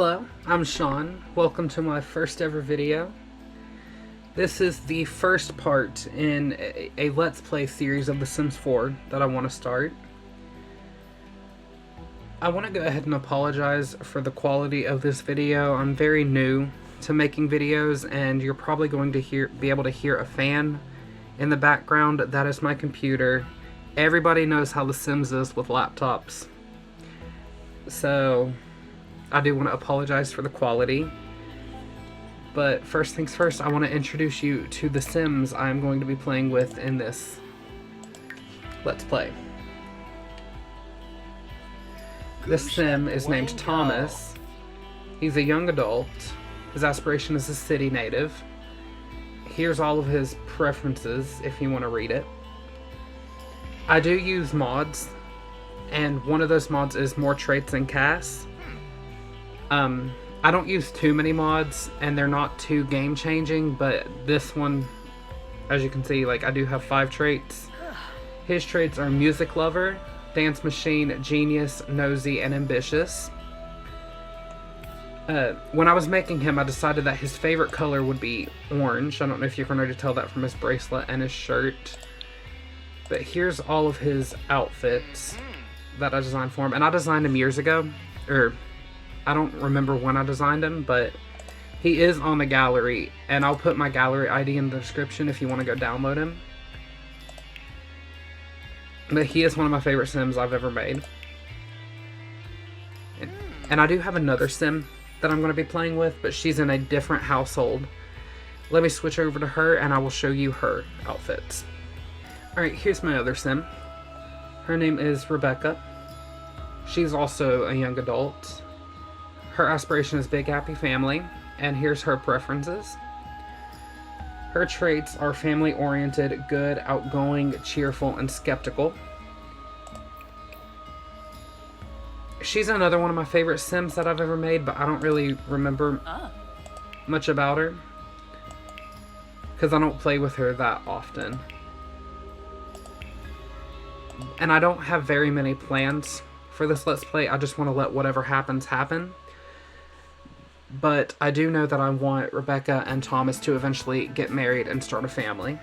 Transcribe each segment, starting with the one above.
Hello, I'm Sean. Welcome to my first ever video. This is the first part in a Let's Play series of The Sims 4 that I want to start. I want to go ahead and apologize for the quality of this video. I'm very new to making videos, and you're probably going to be able to hear a fan in the background. That is my computer. Everybody knows how The Sims is with laptops. So I do want to apologize for the quality, but first things first, I want to introduce you to the Sims I'm going to be playing with in this Let's Play. This Sim is named Thomas. He's a young adult. His aspiration is a city native. Here's all of his preferences if you want to read it. I do use mods, and one of those mods is more traits in CAS. I don't use too many mods, and they're not too game-changing, but this one, as you can see, I do have 5 traits. His traits are Music Lover, Dance Machine, Genius, Nosy, and Ambitious. When I was making him, I decided that his favorite color would be orange. I don't know if you can already tell that from his bracelet and his shirt. But here's all of his outfits that I designed for him, and I designed him years ago, I don't remember when I designed him, but he is on the gallery, and I'll put my gallery ID in the description if you want to go download him. But he is one of my favorite Sims I've ever made. And I do have another Sim that I'm going to be playing with, but she's in a different household. Let me switch over to her, and I will show you her outfits. Alright, here's my other Sim. Her name is Rebecca. She's also a young adult. Her aspiration is big happy family, and here's her preferences. Her traits are family oriented, good, outgoing, cheerful, and skeptical. She's another one of my favorite Sims that I've ever made, but I don't really remember much about her because I don't play with her that often. And I don't have very many plans for this Let's Play. I just want to let whatever happens happen. But I do know that I want Rebecca and Thomas to eventually get married and start a family.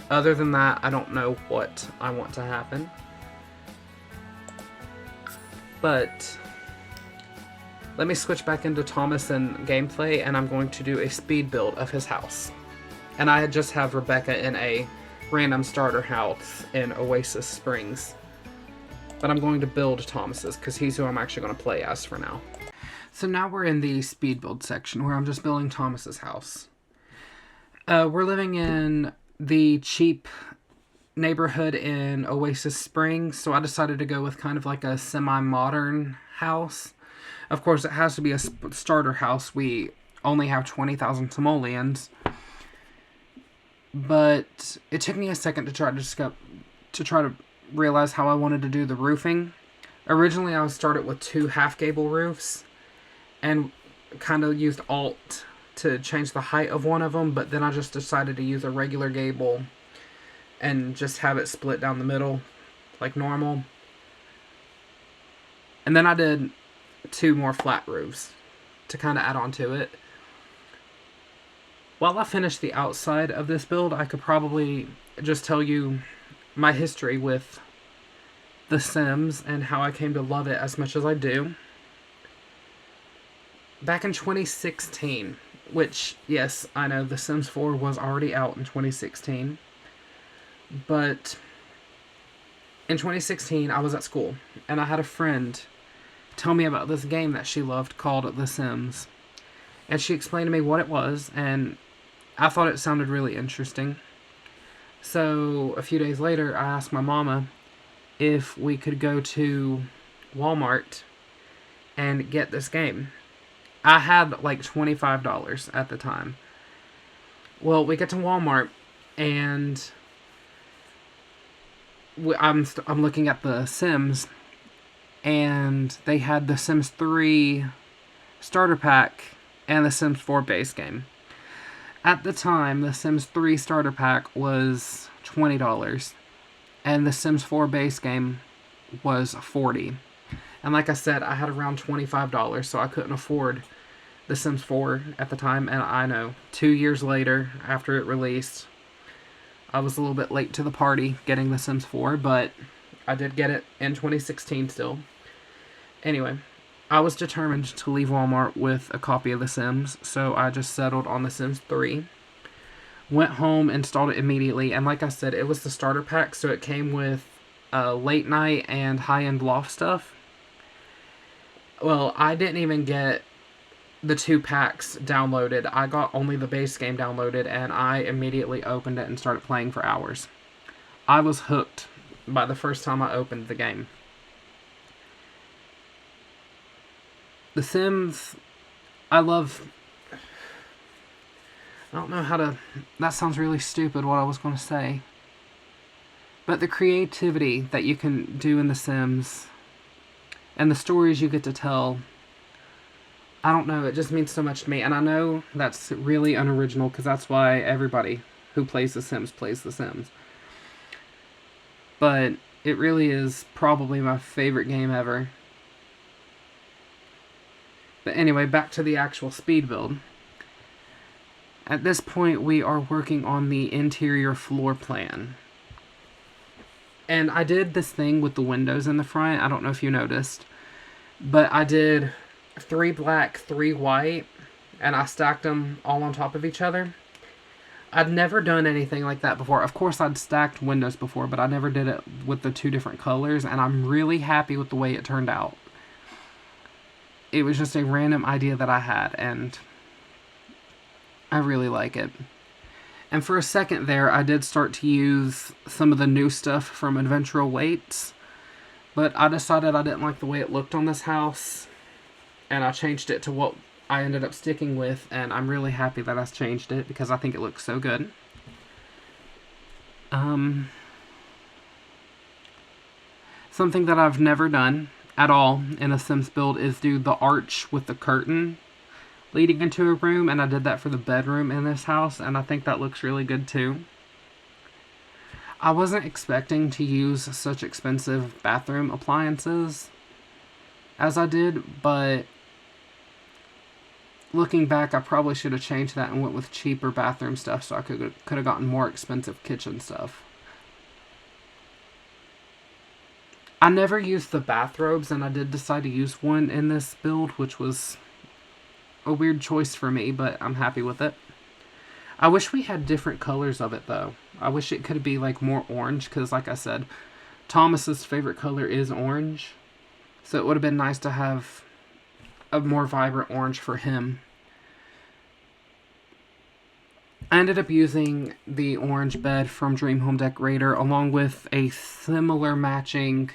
Other than that, I don't know what I want to happen. But let me switch back into Thomas and gameplay, and I'm going to do a speed build of his house. And I just have Rebecca in a random starter house in Oasis Springs. But I'm going to build Thomas's because he's who I'm actually going to play as for now. So now we're in the speed build section where I'm just building Thomas's house. We're living in the cheap neighborhood in Oasis Springs, so I decided to go with kind of like a semi-modern house. Of course, it has to be a starter house. We only have 20,000 simoleons. But it took me a second to try to realize how I wanted to do the roofing. Originally, I started with 2 half-gable roofs and kind of used Alt to change the height of one of them, but then I just decided to use a regular gable and just have it split down the middle like normal. And then I did 2 more flat roofs to kind of add on to it. While I finish the outside of this build, I could probably just tell you my history with The Sims and how I came to love it as much as I do. Back in 2016, which, yes, I know The Sims 4 was already out in 2016, but in 2016, I was at school, and I had a friend tell me about this game that she loved called The Sims, and she explained to me what it was, and I thought it sounded really interesting. So, a few days later, I asked my mama if we could go to Walmart and get this game. I had like $25 at the time. Well, we get to Walmart, and I'm looking at the Sims, and they had the Sims 3 starter pack and the Sims 4 base game. At the time, the Sims 3 starter pack was $20, and the Sims 4 base game was $40. And like I said, I had around $25, so I couldn't afford The Sims 4 at the time, and I know 2 years later, after it released, I was a little bit late to the party getting The Sims 4, but I did get it in 2016 still. Anyway, I was determined to leave Walmart with a copy of The Sims, so I just settled on The Sims 3. Went home, installed it immediately, and like I said, it was the starter pack, so it came with late night and high-end loft stuff. Well, I didn't even get the 2 packs downloaded. I got only the base game downloaded, and I immediately opened it and started playing for hours. I was hooked by the first time I opened the game. The Sims, I love... I don't know how to... That sounds really stupid, what I was going to say. But the creativity that you can do in The Sims, and the stories you get to tell... I don't know, it just means so much to me. And I know that's really unoriginal, because that's why everybody who plays The Sims plays The Sims. But it really is probably my favorite game ever. But anyway, back to the actual speed build. At this point, we are working on the interior floor plan. And I did this thing with the windows in the front. I don't know if you noticed. But I did 3 black, 3 white, and I stacked them all on top of each other. I'd never done anything like that before. Of course, I'd stacked windows before, but I never did it with the 2 different colors, and I'm really happy with the way it turned out. It was just a random idea that I had, and I really like it. And for a second there, I did start to use some of the new stuff from Adventure Awaits, but I decided I didn't like the way it looked on this house, and I changed it to what I ended up sticking with, and I'm really happy that I changed it because I think it looks so good. Something that I've never done at all in a Sims build is do the arch with the curtain leading into a room, and I did that for the bedroom in this house, and I think that looks really good too. I wasn't expecting to use such expensive bathroom appliances as I did, but looking back, I probably should have changed that and went with cheaper bathroom stuff so I could have gotten more expensive kitchen stuff. I never used the bathrobes, and I did decide to use one in this build, which was a weird choice for me, but I'm happy with it. I wish we had different colors of it, though. I wish it could be, like, more orange, because, like I said, Thomas's favorite color is orange. So it would have been nice to have a more vibrant orange for him. I ended up using the orange bed from Dream Home Decorator, along with a similar matching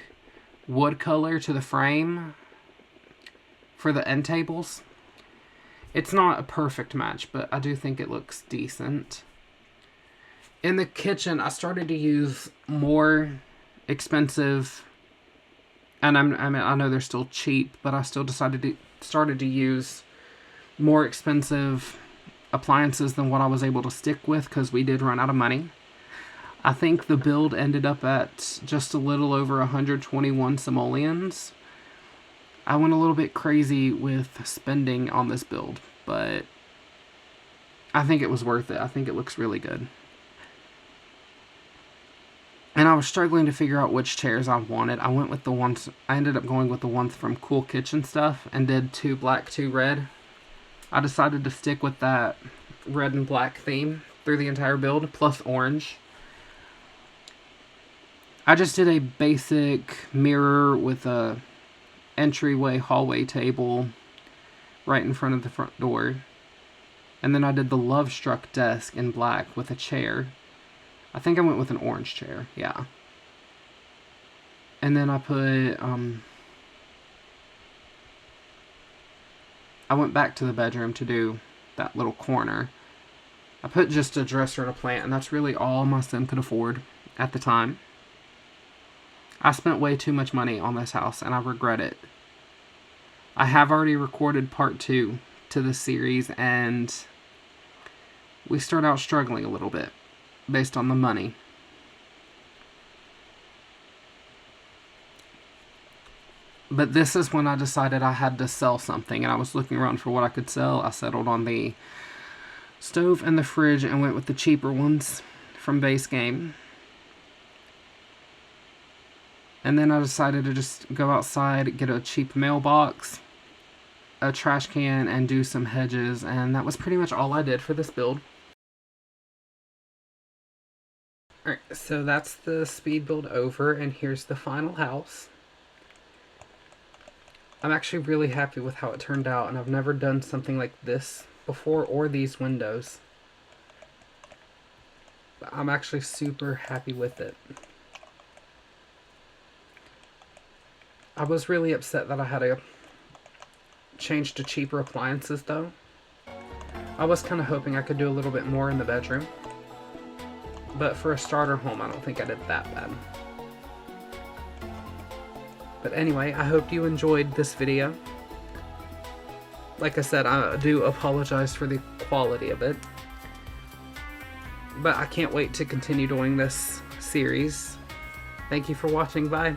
wood color to the frame for the end tables. It's not a perfect match, but I do think it looks decent. In the kitchen, I started to use more expensive, and I know they're still cheap, but I still started to use more expensive appliances than what I was able to stick with, because we did run out of money. I think the build ended up at just a little over 121 simoleons. I went a little bit crazy with spending on this build, but I think it was worth it. I think it looks really good. And I was struggling to figure out which chairs I wanted. I ended up going with the ones from Cool Kitchen Stuff and did 2 black, 2 red. I decided to stick with that red and black theme through the entire build, plus orange. I just did a basic mirror with a entryway hallway table right in front of the front door. And then I did the Love Struck desk in black with a chair. I think I went with an orange chair, yeah. And then I put, I went back to the bedroom to do that little corner. I put just a dresser and a plant, and that's really all my sim could afford at the time. I spent way too much money on this house, and I regret it. I have already recorded part 2 to this series, and we start out struggling a little bit based on the money. But this is when I decided I had to sell something, and I was looking around for what I could sell. I settled on the stove and the fridge and went with the cheaper ones from base game. And then I decided to just go outside, get a cheap mailbox, a trash can, and do some hedges, and that was pretty much all I did for this build. Alright, so that's the speed build over, and here's the final house. I'm actually really happy with how it turned out, and I've never done something like this before, or these windows. But I'm actually super happy with it. I was really upset that I had to change to cheaper appliances, though. I was kind of hoping I could do a little bit more in the bedroom. But for a starter home, I don't think I did that bad. But anyway, I hope you enjoyed this video. Like I said, I do apologize for the quality of it. But I can't wait to continue doing this series. Thank you for watching. Bye.